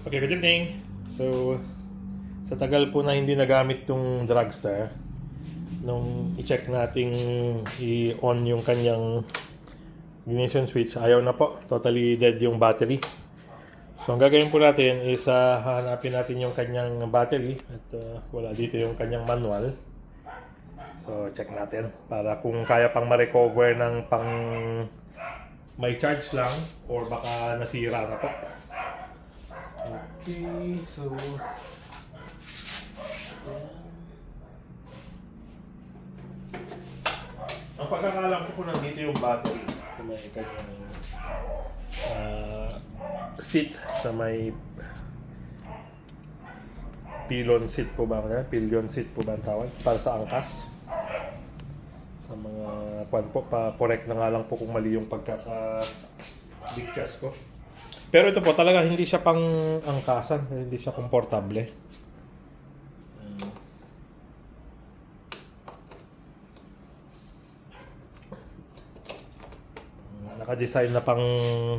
Okay, good evening. So, sa tagal po na hindi nagamit yung dragster, nung i-check nating i-on yung kanyang ignition switch, ayaw na po. Totally dead yung battery. So, ang gagawin po natin is hahanapin natin yung kanyang battery at wala dito yung kanyang manual. So, check natin para kung kaya pang ma-recover ng pang may charge lang or baka nasira na po. Okay, so ang pagkakalam ko po nandito yung battery sa may kanyang seat, sa may pillion seat po ba? Pillion seat po ba ang tawag? Para sa angkas. Sa mga kwan po, pa-correct na nga lang po kung mali yung pagkaka-bigkas ko. Pero ito po talaga hindi siya pang angkasan, hindi siya komportable. Naka-design na pang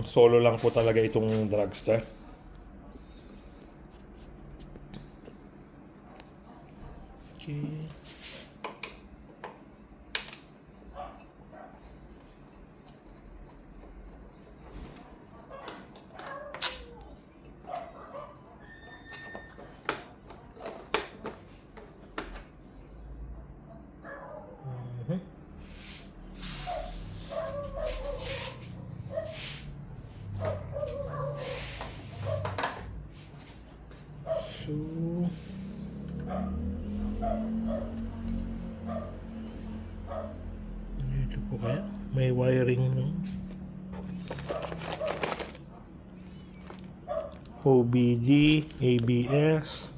solo lang po talaga itong dragster. Okay. So, ito po kaya may wiring ng OBD, ABS.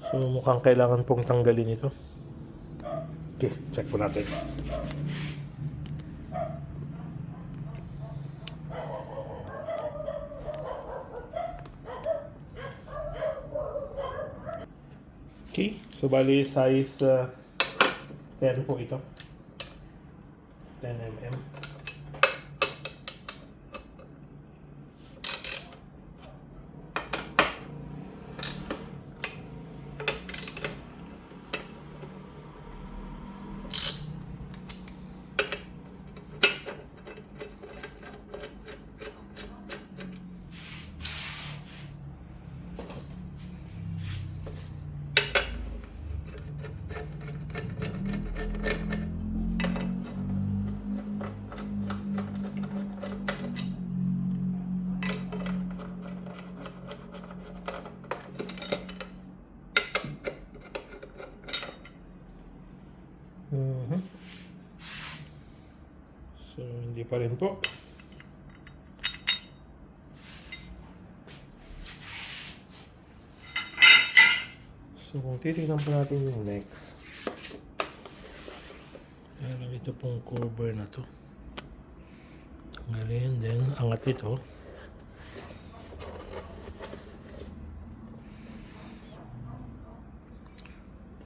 So, mukhang kailangan pong tanggalin ito. Okay, check po natin. Okay, so bali size 10 po ito. 10 mm. So, hindi pa rin po. So, kung titignan pa natin yung next. Pero ito pong cover na to. Tanggalin, then angat ito.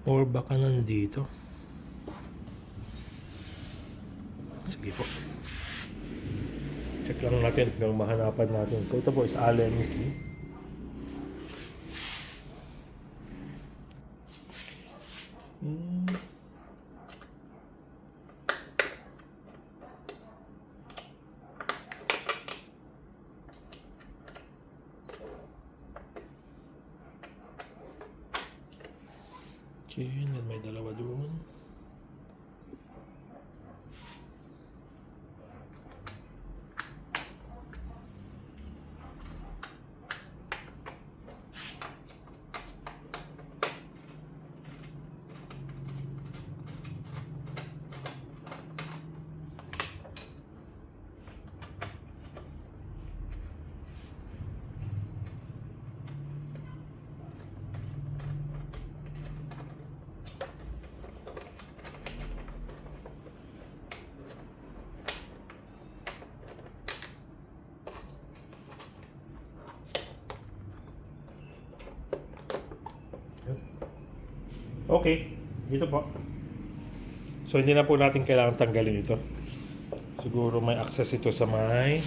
Or baka nandito. Sige po. Check lang natin kung mahanapan natin. So ito po is Allen key. Okay, then may dalawa doon. Okay, dito po. So hindi na po natin kailangan tanggalin ito. Siguro may access ito sa may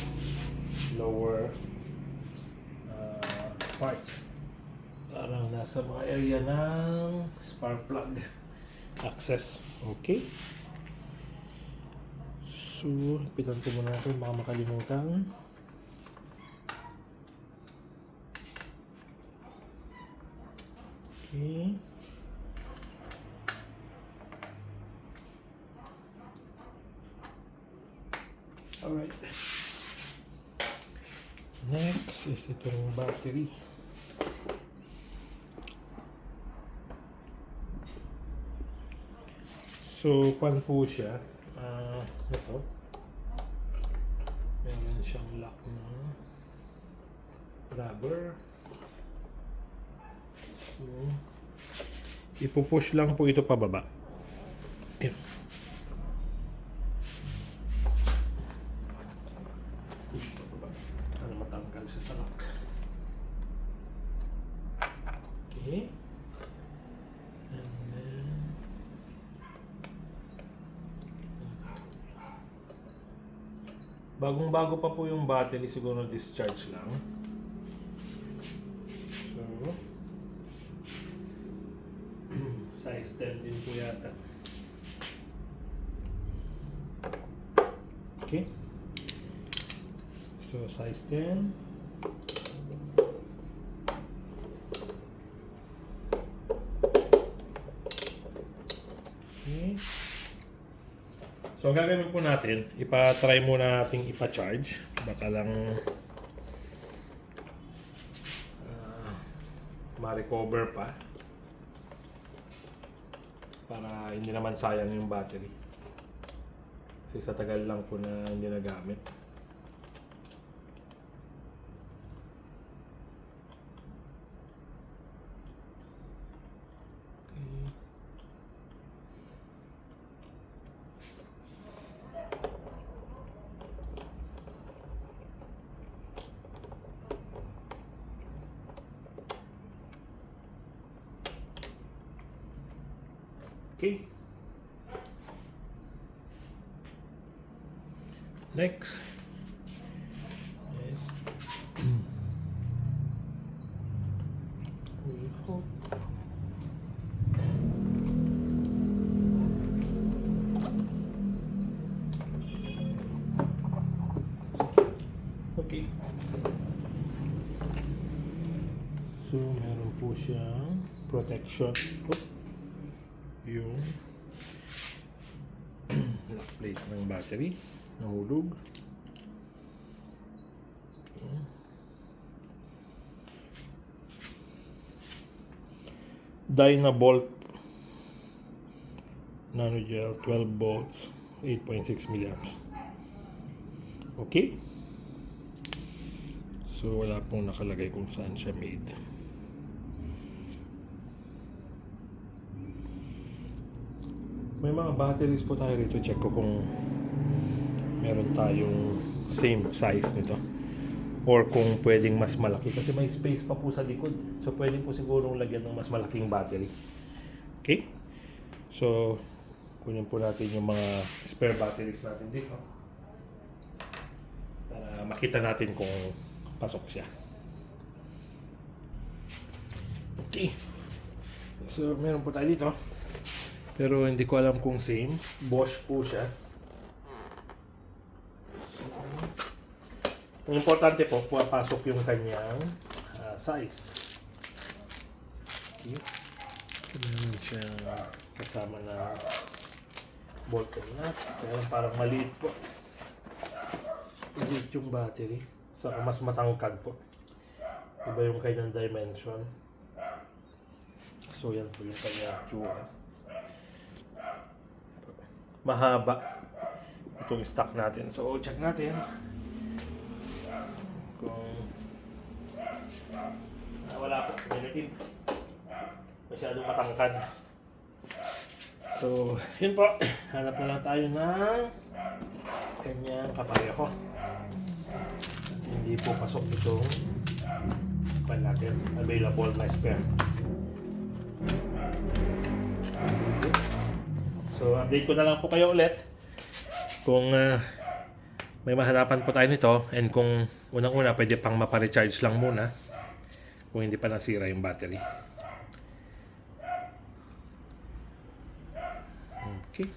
lower parts. Parang nasa mga area ng spark plug access. Okay. So, pitan ko muna ito, baka makalimutan. Okay. Alright. Next is itong battery. So, kwan po siya. Ito. Meron siyang lock na rubber. So, ipupush lang po ito pababa. Ayan. Push pababa. Para matanggal siya sa lock. Okay. And then, bagong-bago pa po yung battery, siguro discharge lang. So, size 10 din po yata. Okay. So, size 10. Okay. So, ang gagawin po natin, ipa-try muna natin ipa-charge. Baka lang ma-recover pa. Para hindi naman sayang yung battery. Kasi sa tagal lang po na hindi nagamit. Okay. Next. Yes. Okay. So, meron po siyang protection. Yung lock plate ng battery nahulog. Dynabolt nanogel 12 volts 8.6 milliamps. Okay, so wala pong nakalagay kung saan siya made. May mga batteries po tayo rito. Check ko kung meron tayong same size nito or kung pwedeng mas malaki kasi may space pa po sa likod, so pwedeng po siguro lagyan ng mas malaking battery. Okay, so kunin po natin yung mga spare batteries natin dito para makita natin kung pasok siya. Okay, so meron po tayo dito pero hindi ko alam kung same. Bosch po siya. Ang importante po, pumapasok yung kanyang size. Okay. Meron siya kasama na bolt nut. Pero parang maliit po. Maliit yung battery. Saka mas matangkad po. Iba yung kanyang dimension. So yan po yung kanyang tsura. Mahaba itong stock natin. So check natin kung wala po, negative, masyadong matangkad. So yun po, hanap na lang tayo ng kanyang kapareho. Hindi po pasok itong pan natin, available na spare. So update ko na lang po kayo ulit kung may mahanapan po tayo nito, and kung unang-una pwede pang mapa-recharge lang muna kung hindi pa nasira yung battery. Okay.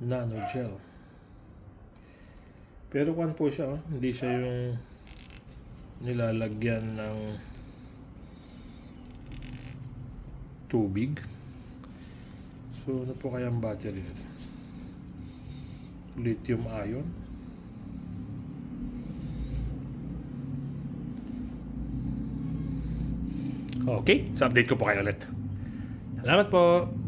Nano gel. Pero kung po siya, hindi siya yung nilalagyan ng tubig. So, ano po kaya ang battery nito? Lithium ion. Okay, so update ko po kayo ulit. Salamat po!